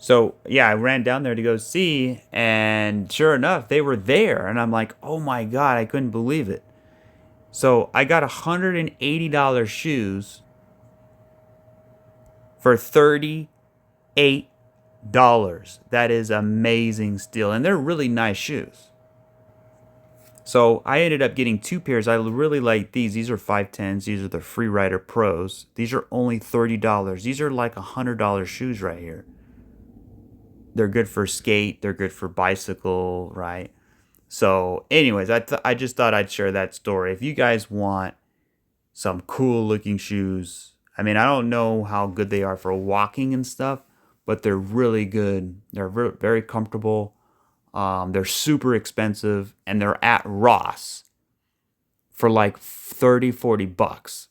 So yeah, I ran down there to go see, and sure enough, they were there, and I'm like, oh my god, I couldn't believe it. So I got $180 shoes for $38. That is amazing steal, and they're really nice shoes. So I ended up getting two pairs. I really like these. These are 510s. These are the Freerider Pros. These are only $30. These are like $100 shoes right here. They're good for skate. They're good for bicycle, right? So, anyways, I just thought I'd share that story. If you guys want some cool looking shoes, I mean, I don't know how good they are for walking and stuff, but they're really good. They're very comfortable. They're super expensive, and they're at Ross for like 30, 40 bucks.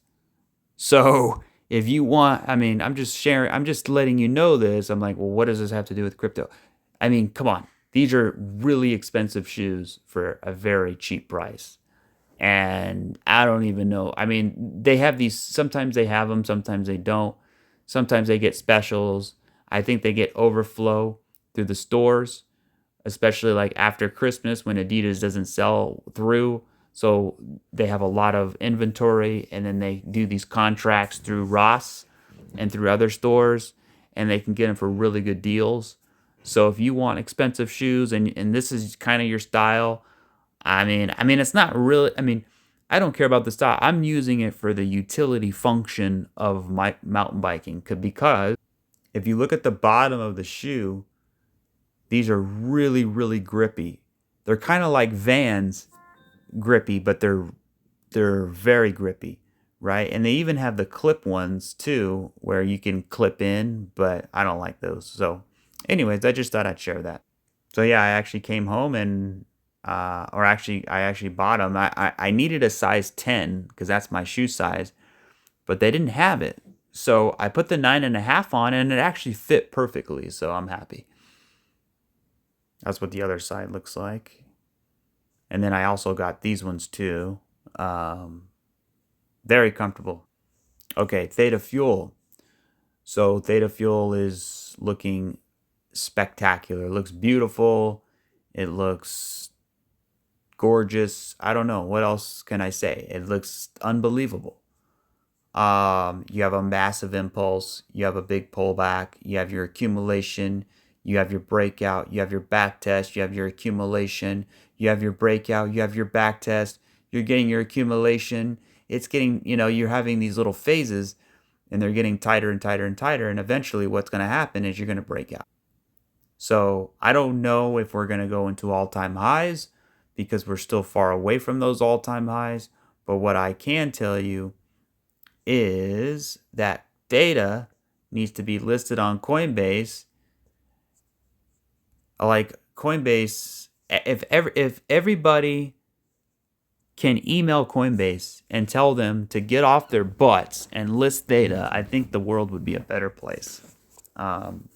So if you want, I mean, I'm just sharing, I'm just letting you know this. I'm like, well, what does this have to do with crypto? I mean, come on. These are really expensive shoes for a very cheap price. And I don't even know. I mean, they have these, sometimes they have them, sometimes they don't. Sometimes they get specials. I think they get overflow through the stores, especially like after Christmas when Adidas doesn't sell through. So they have a lot of inventory, and then they do these contracts through Ross and through other stores, and they can get them for really good deals. So if you want expensive shoes, and this is kind of your style, I mean it's not really, I mean, I don't care about the style. I'm using it for the utility function of my mountain biking, because if you look at the bottom of the shoe, these are really, really grippy. They're kind of like Vans grippy, but they're very grippy, right? And they even have the clip ones too, where you can clip in, but I don't like those. So, anyways, I just thought I'd share that. So yeah, I actually came home and, or actually, I actually bought them. I needed a size 10 because that's my shoe size, but they didn't have it. So I put the 9.5 on, and it actually fit perfectly. So I'm happy. That's what the other side looks like. And then I also got these ones too. Um, Very comfortable. Okay, Theta Fuel. So Theta Fuel is looking spectacular. It looks beautiful. It looks gorgeous. I don't know. What else can I say? It looks unbelievable. You have a massive impulse. You have a big pullback. You have your accumulation. You have your breakout. You have your back test. You have your accumulation. You have your breakout. You have your back test. You're getting your accumulation. It's getting, you're having these little phases, and they're getting tighter and tighter and tighter. And eventually, what's going to happen is you're going to break out. So I don't know if we're going to go into all time highs because we're still far away from those all time highs. But what I can tell you is that data needs to be listed on Coinbase. Like Coinbase, if everybody can email Coinbase and tell them to get off their butts and list data, I think the world would be a better place. Um,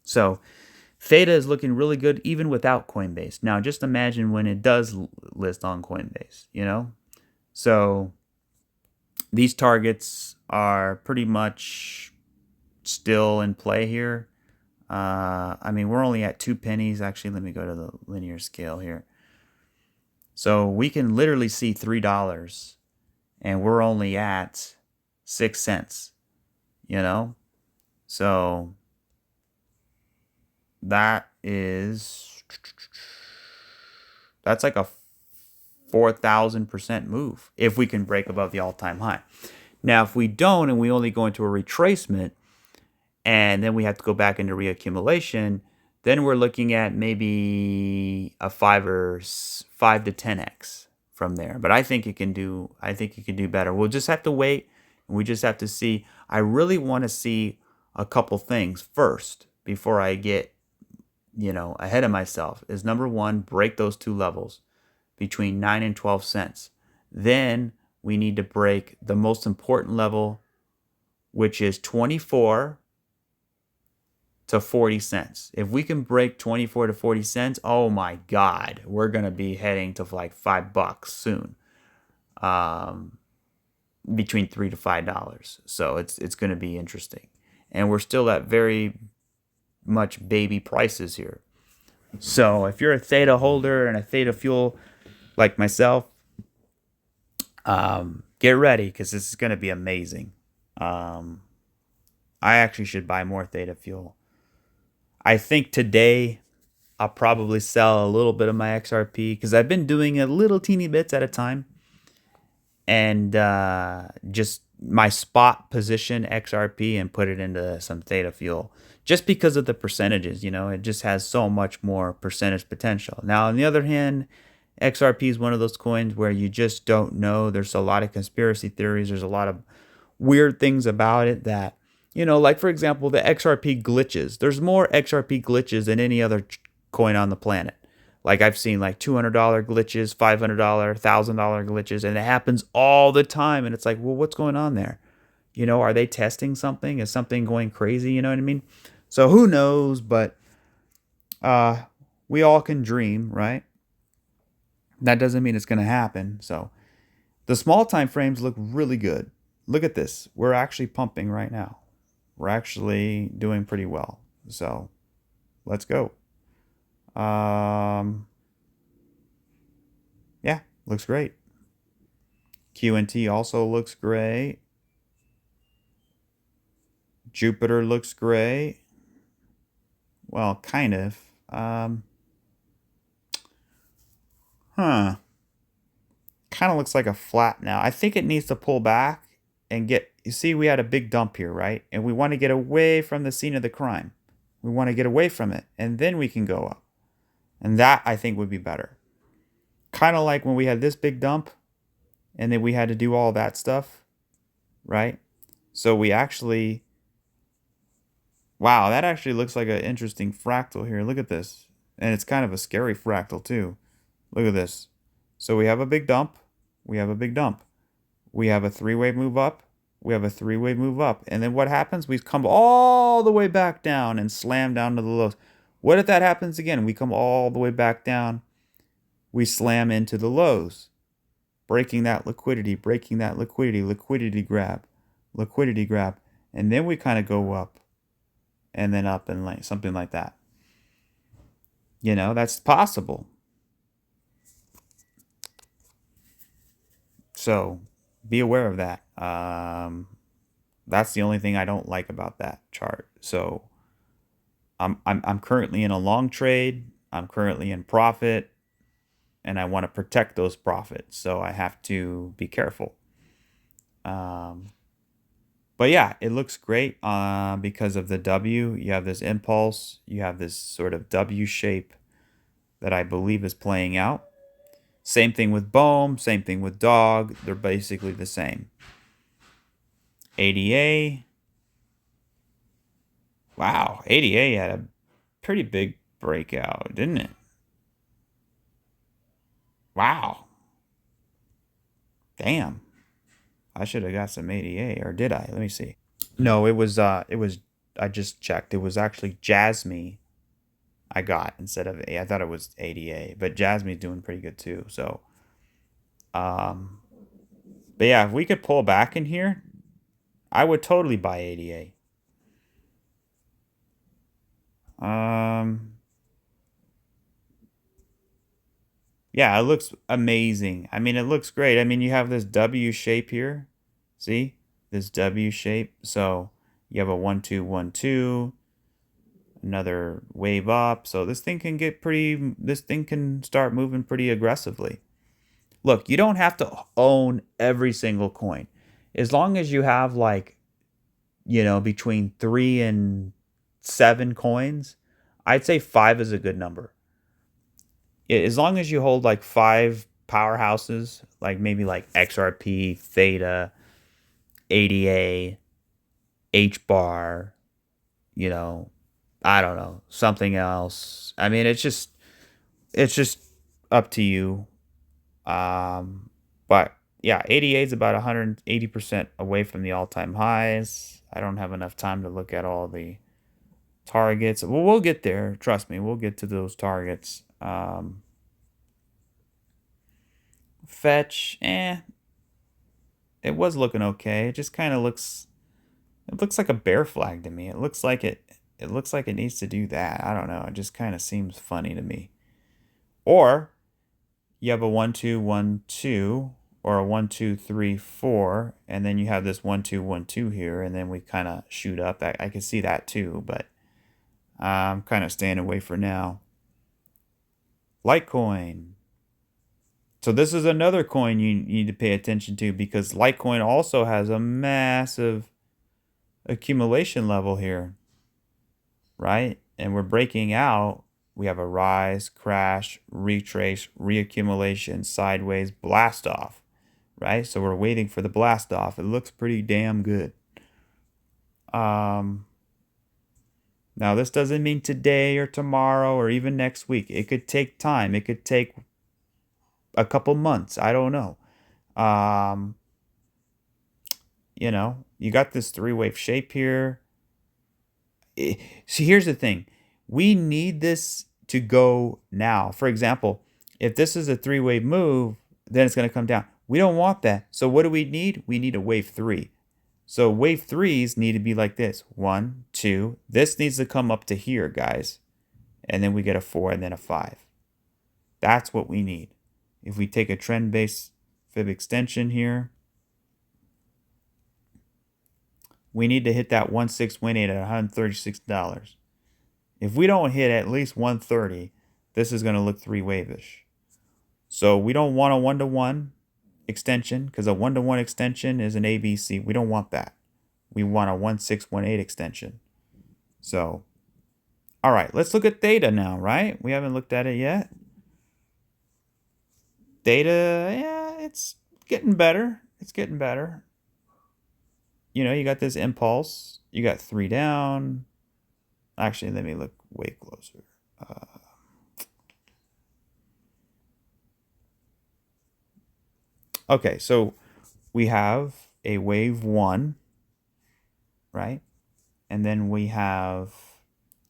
so Theta is looking really good even without Coinbase. Now just imagine when it does list on Coinbase. So these targets are pretty much still in play here. I mean, we're only at 2 pennies. Actually, let me go to the linear scale here. So we can literally see $3, and we're only at 6 cents, you know? So that's like a 4,000% move if we can break above the all-time high. Now, if we don't, and we only go into a retracement, and then we have to go back into reaccumulation, then we're looking at maybe a 5 to 10x from there. But I think you can do better. We'll just have to wait, and we just have to see. I really want to see a couple things first before I get ahead of myself. Is number one, break those two levels between 9 and 12 cents. Then we need to break the most important level, which is 24 to 40 cents. If we can break 24 to 40 cents, oh my God, we're going to be heading to like $5 soon. Between $3 to $5. So it's going to be interesting. And we're still at very much baby prices here. So if you're a Theta holder and a Theta fuel like myself, get ready because this is going to be amazing. Um, I actually should buy more Theta fuel. I think today I'll probably sell a little bit of my XRP because I've been doing a little teeny bits at a time, and just my spot position XRP and put it into some Theta fuel just because of the percentages. It just has so much more percentage potential. Now, on the other hand, XRP is one of those coins where you just don't know. There's a lot of conspiracy theories. There's a lot of weird things about it that, like for example, the XRP glitches. There's more XRP glitches than any other coin on the planet. Like I've seen like $200 glitches, $500, $1,000 glitches, and it happens all the time. And it's like, well, what's going on there? Are they testing something? Is something going crazy? You know what I mean? So who knows? But we all can dream, right? That doesn't mean it's going to happen. So the small time frames look really good. Look at this. We're actually pumping right now. We're actually doing pretty well. So let's go. Yeah, looks great. QNT also looks great. Jupiter looks great. Well, kind of. Kind of looks like a flat now. I think it needs to pull back and get, you see, we had a big dump here, right? And we want to get away from the scene of the crime. We want to get away from it, and then we can go up. And that, I think, would be better. Kind of like when we had this big dump, and then we had to do all that stuff, right? So we actually, wow, that actually looks like an interesting fractal here. Look at this. And it's kind of a scary fractal, too. Look at this. So we have a big dump. We have a big dump. We have a three-wave move up. We have a three-wave move up. And then what happens? We come all the way back down and slam down to the lows. What if that happens again? We come all the way back down. We slam into the lows, breaking that liquidity, liquidity grab. And then we kind of go up and then up and like something like that. That's possible. So be aware of that. That's the only thing I don't like about that chart. So I'm currently in a long trade. I'm currently in profit, and I want to protect those profits. So I have to be careful. But yeah, it looks great because of the W. You have this impulse. You have this sort of W shape that I believe is playing out. Same thing with Bohm. Same thing with Dog. They're basically the same. ADA. Wow, ADA had a pretty big breakout, didn't it? Wow. Damn. I should have got some ADA, or did I? Let me see. No, it was I just checked. It was actually Jasmine I got instead of A. I thought it was ADA, but Jasmine's doing pretty good too. So but yeah, if we could pull back in here, I would totally buy ADA. Yeah, it looks amazing. I mean, it looks great. I mean, you have this W shape here. See? This W shape. So you have a 1 2 1 2, another wave up. So this thing can start moving pretty aggressively. Look, you don't have to own every single coin. As long as you have like, between 3 and 7 coins, I'd say 5 is a good number. As long as you hold like 5 powerhouses, like maybe like XRP, Theta, ADA, H bar, I don't know, something else. I mean, it's just up to you. But yeah, ADA is about 180% away from the all-time highs. I don't have enough time to look at all the targets. Well, we'll get there. Trust me, we'll get to those targets. Fetch, it was looking okay. It just kind of looks, it looks like a bear flag to me. It looks like it it looks like it needs to do that. I don't know. It just kind of seems funny to me. Or you have a 1 2 1 2 or a 1 2 3 4, and then you have this 1 2 1 2 here, and then we kind of shoot up. I can see that too, but I'm kind of staying away for now. Litecoin. So this is another coin you need to pay attention to because Litecoin also has a massive accumulation level here, right? And we're breaking out. We have a rise, crash, retrace, reaccumulation, sideways, blast off, right? So we're waiting for the blast off. It looks pretty damn good. Now this doesn't mean today or tomorrow or even next week. It could take time. It could take a couple months. I don't know. Um, you got this three-wave shape here. See, here's the thing. We need this to go now. For example, if this is a three-wave move, then it's going to come down. We don't want that. So what do we need? We need a wave 3. So wave 3s need to be like this. 1, 2. This needs to come up to here, guys. And then we get a 4 and then a 5. That's what we need. If we take a trend-based fib extension here, we need to hit that 1618 at $136. If we don't hit at least 130, this is going to look three-wave-ish. So we don't want a 1-to-1 extension because a 1-to-1 extension is an ABC. We don't want that. We want a 1618 extension. So, all right, let's look at Theta now, right? We haven't looked at it yet. Theta, yeah, it's getting better. It's getting better. You got this impulse. You got 3 down. Actually, let me look way closer. Okay, so we have a wave 1, right? And then we have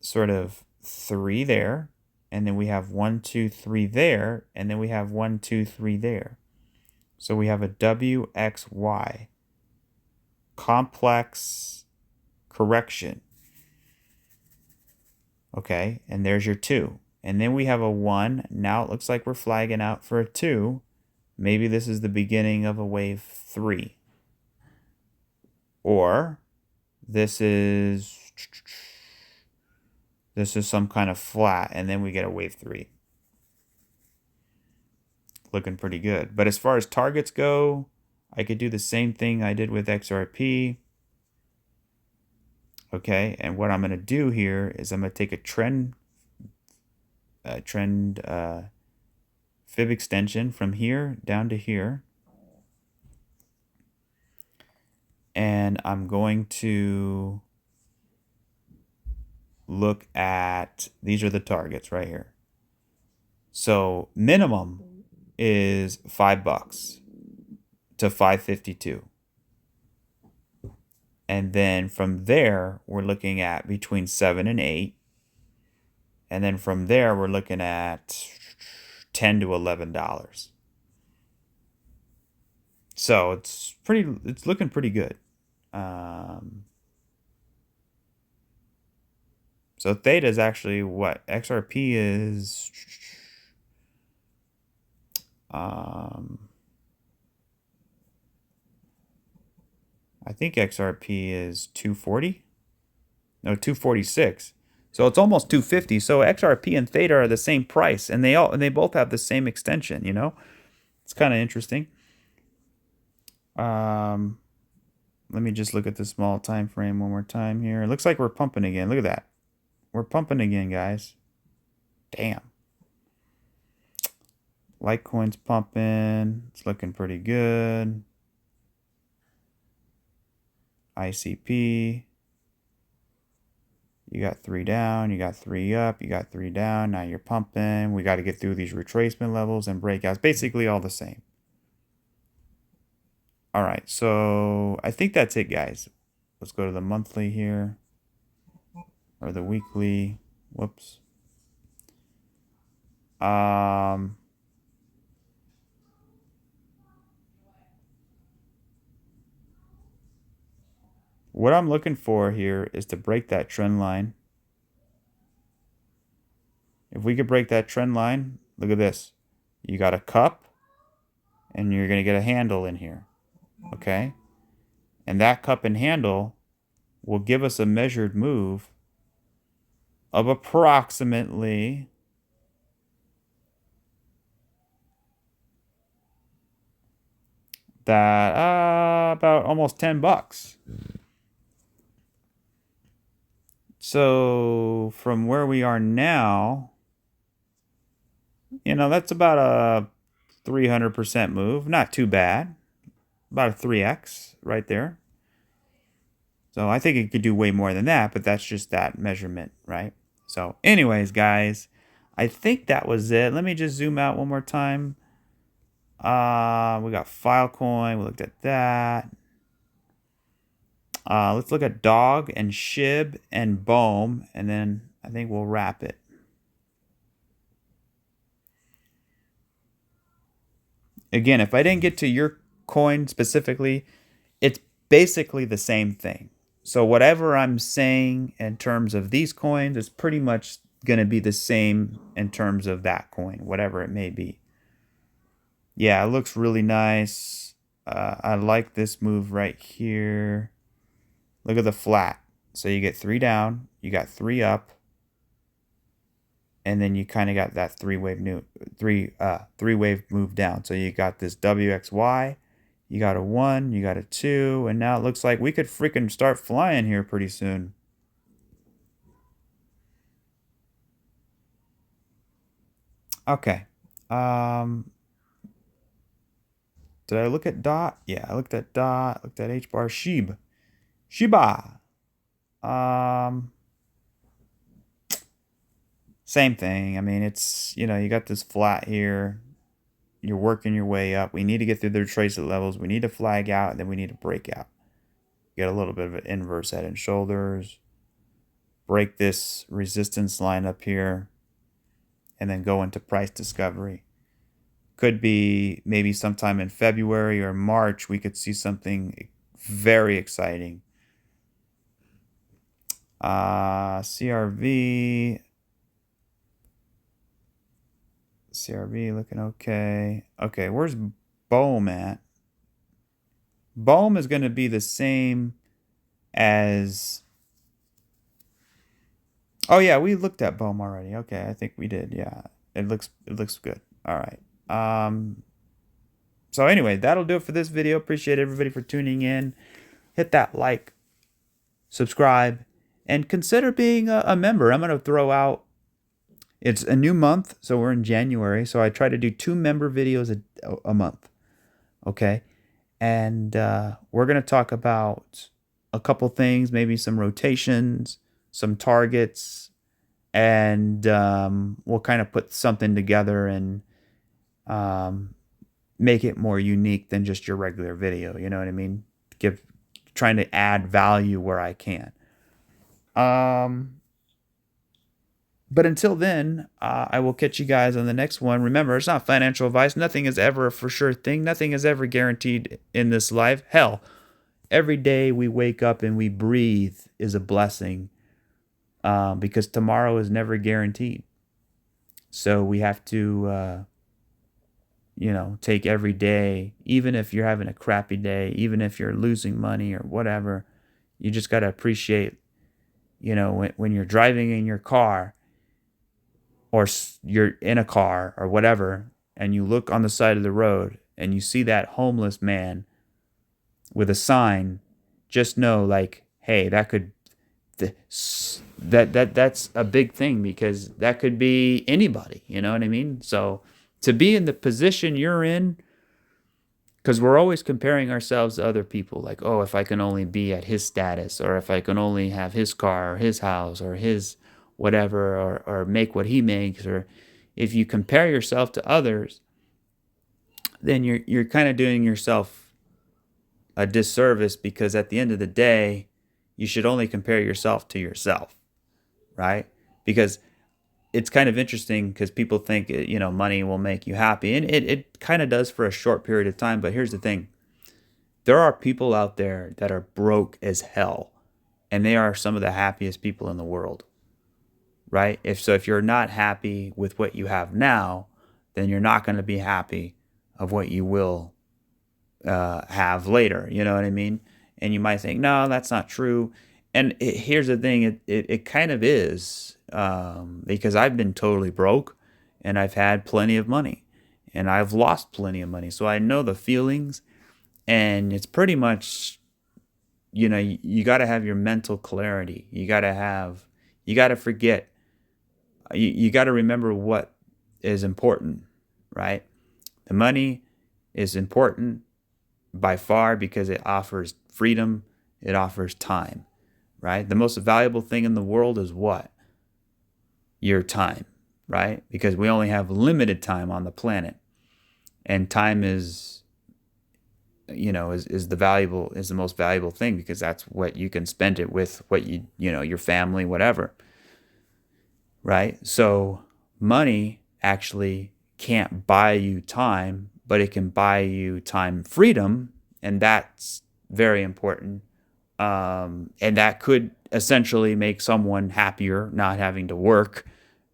sort of 3 there. And then we have 1, 2, 3 there. And then we have 1, 2, 3 there. So we have a WXY. Complex correction. Okay, and there's your 2. And then we have a 1. Now it looks like we're flagging out for a 2. Maybe this is the beginning of a wave 3. Or this is some kind of flat, and then we get a wave 3. Looking pretty good. But as far as targets go, I could do the same thing I did with XRP. Okay, and what I'm going to do here is I'm going to take a trend fib extension from here down to here. And I'm going to look at, these are the targets right here. So minimum is $5 to 552. And then from there, we're looking at between 7 and 8. And then from there, we're looking at $10 to $11. So it's looking pretty good. So Theta is actually what? XRP is I think XRP is 240. No, 246. So it's almost 250. So XRP and Theta are the same price, and they both have the same extension. It's kind of interesting. Let me just look at the small time frame one more time here. It looks like we're pumping again. Look at that. We're pumping again, guys. Damn. Litecoin's pumping. It's looking pretty good. ICP. You got 3 down, you got 3 up, you got 3 down. Now you're pumping. We got to get through these retracement levels and breakouts. Basically all the same. All right, so I think that's it, guys. Let's go to the monthly here. Or the weekly. Whoops. What I'm looking for here is to break that trend line. If we could break that trend line, look at this. You got a cup, and you're going to get a handle in here. Okay? And that cup and handle will give us a measured move of approximately that about almost $10. So from where we are now, that's about a 300% move. Not too bad. About a 3x right there. So I think it could do way more than that, but that's just that measurement, right? So anyways, guys, I think that was it. Let me just zoom out one more time. We got Filecoin. We looked at that. Let's look at Dog and Shib and Bohm, and then I think we'll wrap it. Again, if I didn't get to your coin specifically, it's basically the same thing. So whatever I'm saying in terms of these coins is pretty much going to be the same in terms of that coin, whatever it may be. Yeah, it looks really nice. I like this move right here. Look at the flat. So you get 3 down, you got 3 up, and then you kind of got that three wave move down. So you got this WXY, you got a 1, you got a 2, and now it looks like we could freaking start flying here pretty soon. Okay. Did I look at dot? Yeah, I looked at dot, looked at H bar, Shiba. Same thing. I mean, it's, you got this flat here. You're working your way up. We need to get through their tracer levels. We need to flag out, and then we need to break out. Get a little bit of an inverse head and shoulders. Break this resistance line up here, and then go into price discovery. Could be maybe sometime in February or March, we could see something very exciting. CRV looking okay. Okay, where's Bohm at? Bohm is going to be the same as... Oh yeah, we looked at Bohm already. Okay, I think we did. Yeah, it looks good. All right. So anyway, that'll do it for this video. Appreciate everybody for tuning in. Hit that like, subscribe, and consider being a member. I'm going to throw out, it's a new month, so we're in January, so I try to do 2 member videos a month, okay? And we're going to talk about a couple things, maybe some rotations, some targets, and we'll kind of put something together and make it more unique than just your regular video, you know what I mean? Trying to add value where I can. But until then, I will catch you guys on the next one. Remember, it's not financial advice. Nothing is ever a for sure thing. Nothing is ever guaranteed in this life. Hell, every day we wake up and we breathe is a blessing, because tomorrow is never guaranteed. So we have to, take every day, even if you're having a crappy day, even if you're losing money or whatever, you just got to appreciate, when you're driving in your car, or you're in a car or whatever, and you look on the side of the road and you see that homeless man with a sign, just know, like, hey, that's a big thing, because that could be anybody, you know what I mean? So to be in the position you're in, because we're always comparing ourselves to other people, like, oh, if I can only be at his status, or if I can only have his car or his house or his whatever, or make what he makes, or if you compare yourself to others, then you're kind of doing yourself a disservice, because at the end of the day, you should only compare yourself to yourself, right? Because it's kind of interesting, because people think, money will make you happy, and it kind of does for a short period of time. But here's the thing. There are people out there that are broke as hell, and they are some of the happiest people in the world, right? If you're not happy with what you have now, then you're not going to be happy of what you will have later. You know what I mean? And you might think, no, that's not true. And here's the thing: it kind of is, because I've been totally broke, and I've had plenty of money, and I've lost plenty of money, so I know the feelings. And it's pretty much, you got to have your mental clarity. You got to forget. You got to remember what is important, right? The money is important by far because it offers freedom, it offers time, right? The most valuable thing in the world is what? Your time, right? Because we only have limited time on the planet, and time is is the most valuable thing, because that's what you can spend it with, what your family, whatever, right? So money actually can't buy you time, but it can buy you time freedom, and that's very important. And that could essentially make someone happier not having to work,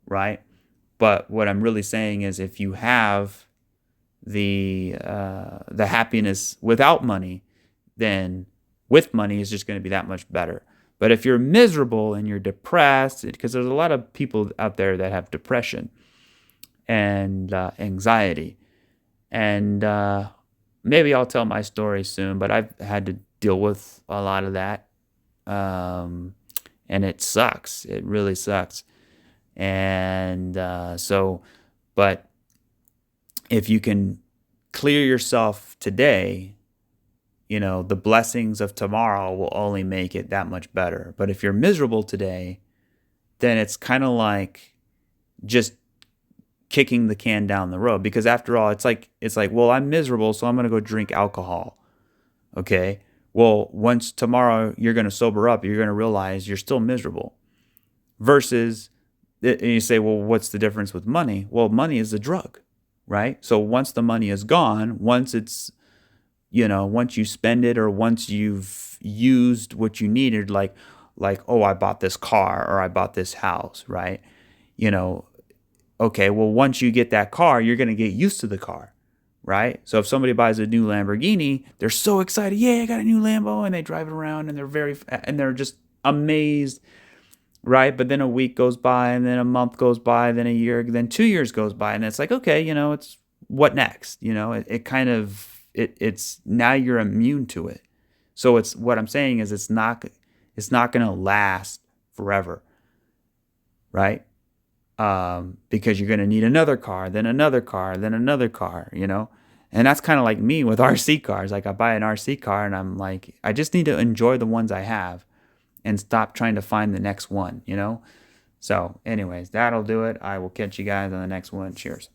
right? But what I'm really saying is, if you have the happiness without money, then with money is just going to be that much better. But if you're miserable and you're depressed, because there's a lot of people out there that have depression and anxiety, and maybe I'll tell my story soon, but I've had to deal with a lot of that, and it sucks. It really sucks. And but if you can clear yourself today, the blessings of tomorrow will only make it that much better. But if you're miserable today, then it's kind of like just kicking the can down the road, because after all, it's like, well, I'm miserable, so I'm going to go drink alcohol. Okay. Well, once tomorrow you're going to sober up, you're going to realize you're still miserable. Versus, and you say, well, what's the difference with money? Well, money is a drug, right? So once the money is gone, once you spend it, or once you've used what you needed, like, oh, I bought this car, or I bought this house, right? Okay, well, once you get that car, you're going to get used to the car, right? So if somebody buys a new Lamborghini, they're so excited. Yeah, I got a new Lambo, and they drive it around, and they're just amazed, right? But then a week goes by, and then a month goes by, then a year, then 2 years goes by, and it's like, okay, it's what next? It's now you're immune to it. So it's, what I'm saying is, it's not going to last forever, right? Because you're going to need another car, then another car, then another car, And that's kind of like me with RC cars. Like, I buy an RC car, and I'm like, I just need to enjoy the ones I have and stop trying to find the next one, So anyways, that'll do it. I will catch you guys on the next one. Cheers.